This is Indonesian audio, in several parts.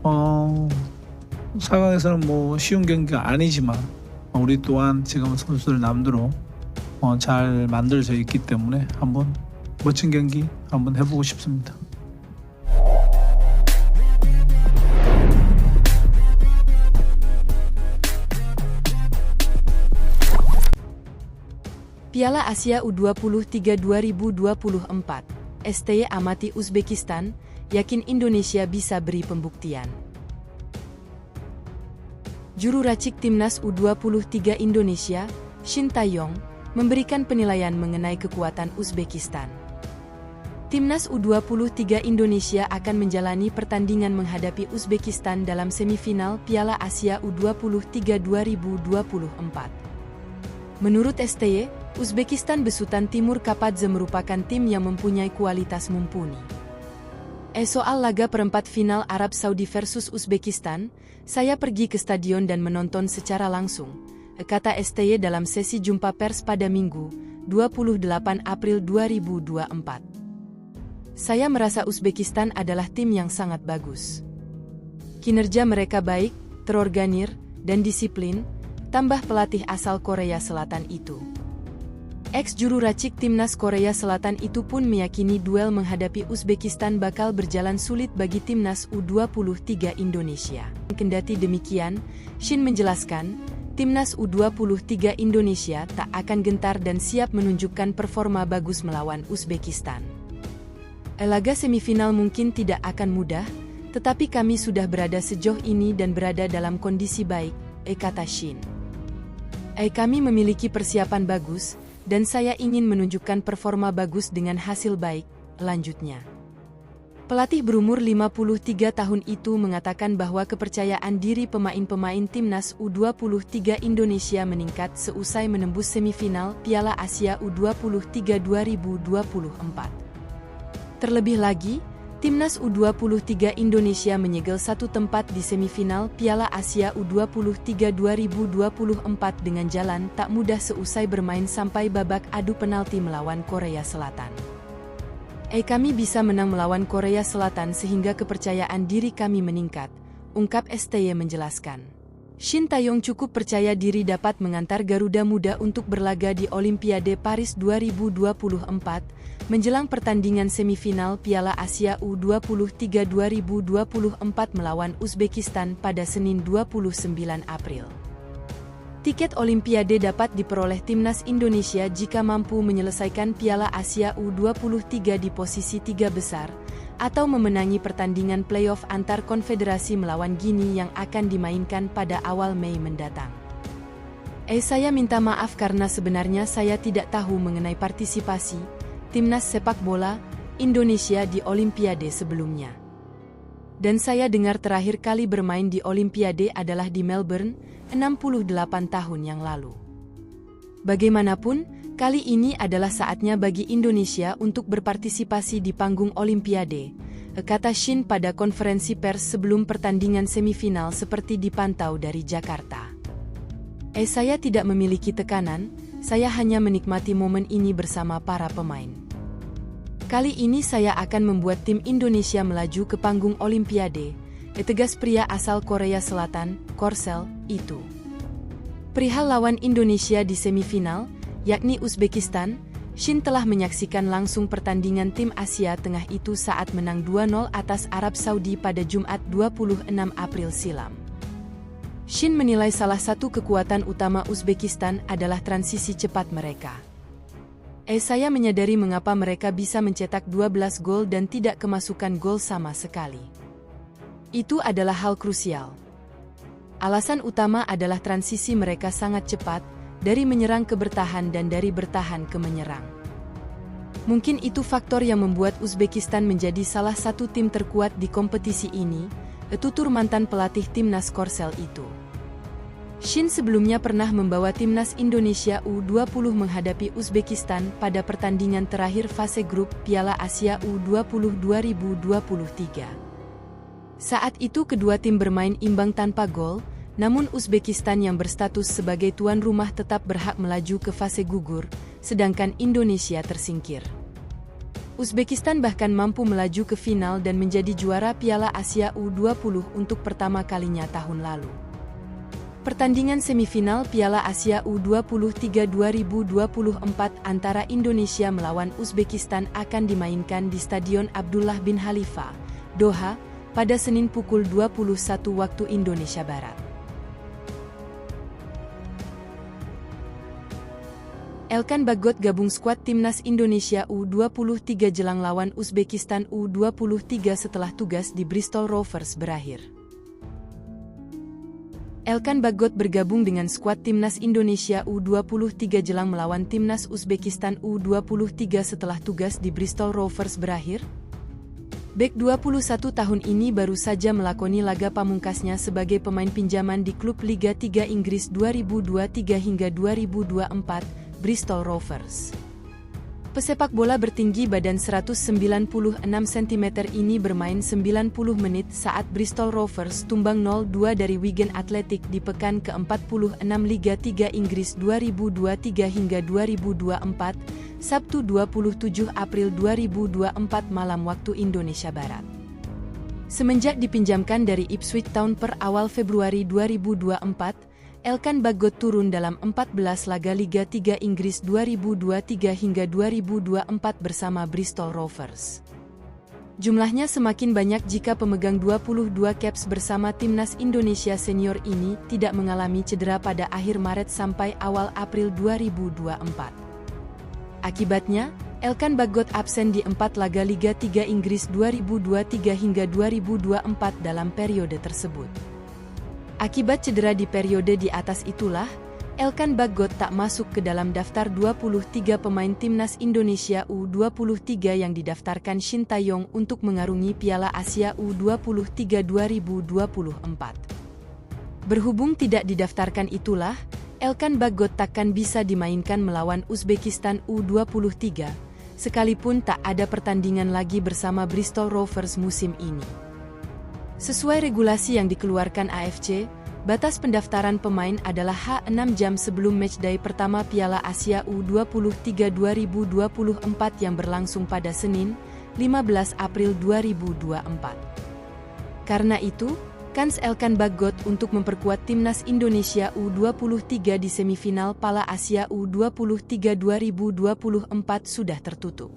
어 4 강에서는 뭐 쉬운 경기가 아니지만 우리 또한 지금 선수들 남대로 잘 만들어져 있기 때문에 한번 멋진 경기 한번 해보고 싶습니다. Piala Asia U23 2024, STY amati Uzbekistan, yakin Indonesia bisa beri pembuktian. Juru racik Timnas U23 Indonesia, Shin Tae-yong, memberikan penilaian mengenai kekuatan Uzbekistan. Timnas U23 Indonesia akan menjalani pertandingan menghadapi Uzbekistan dalam semifinal Piala Asia U23 2024. Menurut STY, Uzbekistan besutan Timur Kapadze merupakan tim yang mempunyai kualitas mumpuni. Soal laga perempat final Arab Saudi versus Uzbekistan, saya pergi ke stadion dan menonton secara langsung, kata STY dalam sesi jumpa pers pada Minggu, 28 April 2024. Saya merasa Uzbekistan adalah tim yang sangat bagus. Kinerja mereka baik, terorganir, dan disiplin, tambah pelatih asal Korea Selatan itu. Ex-juru racik Timnas Korea Selatan itu pun meyakini duel menghadapi Uzbekistan bakal berjalan sulit bagi Timnas U23 Indonesia. Kendati demikian, Shin menjelaskan, Timnas U23 Indonesia tak akan gentar dan siap menunjukkan performa bagus melawan Uzbekistan. Laga semifinal mungkin tidak akan mudah, tetapi kami sudah berada sejauh ini dan berada dalam kondisi baik, kata Shin. Kami memiliki persiapan bagus, dan saya ingin menunjukkan performa bagus dengan hasil baik, lanjutnya. Pelatih berumur 53 tahun itu mengatakan bahwa kepercayaan diri pemain-pemain Timnas U23 Indonesia meningkat seusai menembus semifinal Piala Asia U23 2024. Terlebih lagi, Timnas U23 Indonesia menyegel satu tempat di semifinal Piala Asia U23 2024 dengan jalan tak mudah seusai bermain sampai babak adu penalti melawan Korea Selatan. Kami bisa menang melawan Korea Selatan sehingga kepercayaan diri kami meningkat, ungkap STY menjelaskan. Shin Tae-yong cukup percaya diri dapat mengantar Garuda Muda untuk berlaga di Olimpiade Paris 2024, menjelang pertandingan semifinal Piala Asia U23 2024 melawan Uzbekistan pada Senin 29 April. Tiket Olimpiade dapat diperoleh Timnas Indonesia jika mampu menyelesaikan Piala Asia U23 di posisi 3 besar, atau memenangi pertandingan playoff antar konfederasi melawan Guinea yang akan dimainkan pada awal Mei mendatang. Saya minta maaf karena sebenarnya saya tidak tahu mengenai partisipasi Timnas sepak bola Indonesia di Olimpiade sebelumnya. Dan saya dengar terakhir kali bermain di Olimpiade adalah di Melbourne, 68 tahun yang lalu. Bagaimanapun, kali ini adalah saatnya bagi Indonesia untuk berpartisipasi di panggung Olimpiade, kata Shin pada konferensi pers sebelum pertandingan semifinal seperti dipantau dari Jakarta. Saya tidak memiliki tekanan, saya hanya menikmati momen ini bersama para pemain. Kali ini saya akan membuat tim Indonesia melaju ke panggung Olimpiade, tegas pria asal Korea Selatan, Korsel, itu. Perihal lawan Indonesia di semifinal, yakni Uzbekistan, Shin telah menyaksikan langsung pertandingan tim Asia Tengah itu saat menang 2-0 atas Arab Saudi pada Jumat 26 April silam. Shin menilai salah satu kekuatan utama Uzbekistan adalah transisi cepat mereka. Saya menyadari mengapa mereka bisa mencetak 12 gol dan tidak kemasukan gol sama sekali. Itu adalah hal krusial. Alasan utama adalah transisi mereka sangat cepat, dari menyerang ke bertahan dan dari bertahan ke menyerang. Mungkin itu faktor yang membuat Uzbekistan menjadi salah satu tim terkuat di kompetisi ini, tutur mantan pelatih Timnas Korsel itu. Shin sebelumnya pernah membawa Timnas Indonesia U20 menghadapi Uzbekistan pada pertandingan terakhir fase grup Piala Asia U20 2023. Saat itu kedua tim bermain imbang tanpa gol, namun Uzbekistan yang berstatus sebagai tuan rumah tetap berhak melaju ke fase gugur, sedangkan Indonesia tersingkir. Uzbekistan bahkan mampu melaju ke final dan menjadi juara Piala Asia U20 untuk pertama kalinya tahun lalu. Pertandingan semifinal Piala Asia U23 2024 antara Indonesia melawan Uzbekistan akan dimainkan di Stadion Abdullah bin Khalifa, Doha, pada Senin pukul 21 waktu Indonesia Barat. Elkan Bagot gabung skuad Timnas Indonesia U23 jelang lawan Uzbekistan U23 setelah tugas di Bristol Rovers berakhir. Elkan Bagot bergabung dengan skuad Timnas Indonesia U23 jelang melawan Timnas Uzbekistan U23 setelah tugas di Bristol Rovers berakhir. Bek 21 tahun ini baru saja melakoni laga pamungkasnya sebagai pemain pinjaman di klub Liga 3 Inggris 2023 hingga 2024, Bristol Rovers. Pesepak bola bertinggi badan 196 cm ini bermain 90 menit saat Bristol Rovers tumbang 0-2 dari Wigan Athletic di pekan ke-46 Liga 3 Inggris 2023 hingga 2024, Sabtu 27 April 2024 malam waktu Indonesia Barat. Semenjak dipinjamkan dari Ipswich Town per awal Februari 2024, Elkan Bagot turun dalam 14 laga Liga 3 Inggris 2023 hingga 2024 bersama Bristol Rovers. Jumlahnya semakin banyak jika pemegang 22 caps bersama Timnas Indonesia senior ini tidak mengalami cedera pada akhir Maret sampai awal April 2024. Akibatnya, Elkan Bagot absen di 4 laga Liga 3 Inggris 2023 hingga 2024 dalam periode tersebut. Akibat cedera di periode di atas itulah, Elkan Bagot tak masuk ke dalam daftar 23 pemain Timnas Indonesia U23 yang didaftarkan Shin Tae-yong untuk mengarungi Piala Asia U23 2024. Berhubung tidak didaftarkan itulah, Elkan Bagot takkan bisa dimainkan melawan Uzbekistan U23, sekalipun tak ada pertandingan lagi bersama Bristol Rovers musim ini. Sesuai regulasi yang dikeluarkan AFC, batas pendaftaran pemain adalah H6 jam sebelum matchday pertama Piala Asia U23 2024 yang berlangsung pada Senin, 15 April 2024. Karena itu, kans Elkan Bagot untuk memperkuat Timnas Indonesia U23 di semifinal Piala Asia U23 2024 sudah tertutup.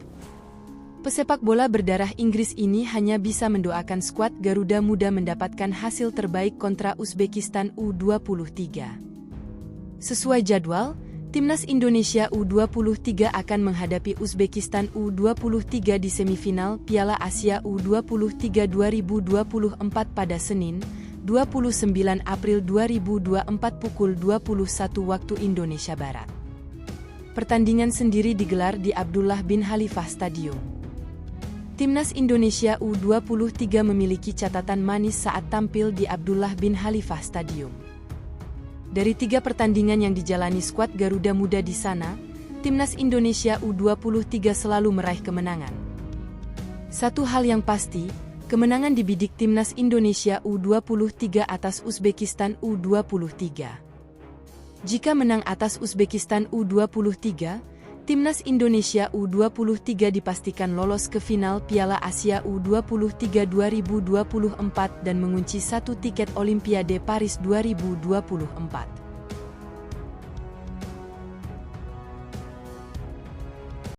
Pesepak bola berdarah Inggris ini hanya bisa mendoakan skuad Garuda Muda mendapatkan hasil terbaik kontra Uzbekistan U23. Sesuai jadwal, Timnas Indonesia U23 akan menghadapi Uzbekistan U23 di semifinal Piala Asia U23 2024 pada Senin, 29 April 2024 pukul 21 waktu Indonesia Barat. Pertandingan sendiri digelar di Abdullah bin Khalifa Stadium. Timnas Indonesia U23 memiliki catatan manis saat tampil di Abdullah bin Khalifa Stadium. Dari 3 pertandingan yang dijalani skuad Garuda Muda di sana, Timnas Indonesia U23 selalu meraih kemenangan. Satu hal yang pasti, kemenangan dibidik Timnas Indonesia U23 atas Uzbekistan U23. Jika menang atas Uzbekistan U23, Timnas Indonesia U23 dipastikan lolos ke final Piala Asia U23 2024 dan mengunci 1 tiket Olimpiade Paris 2024.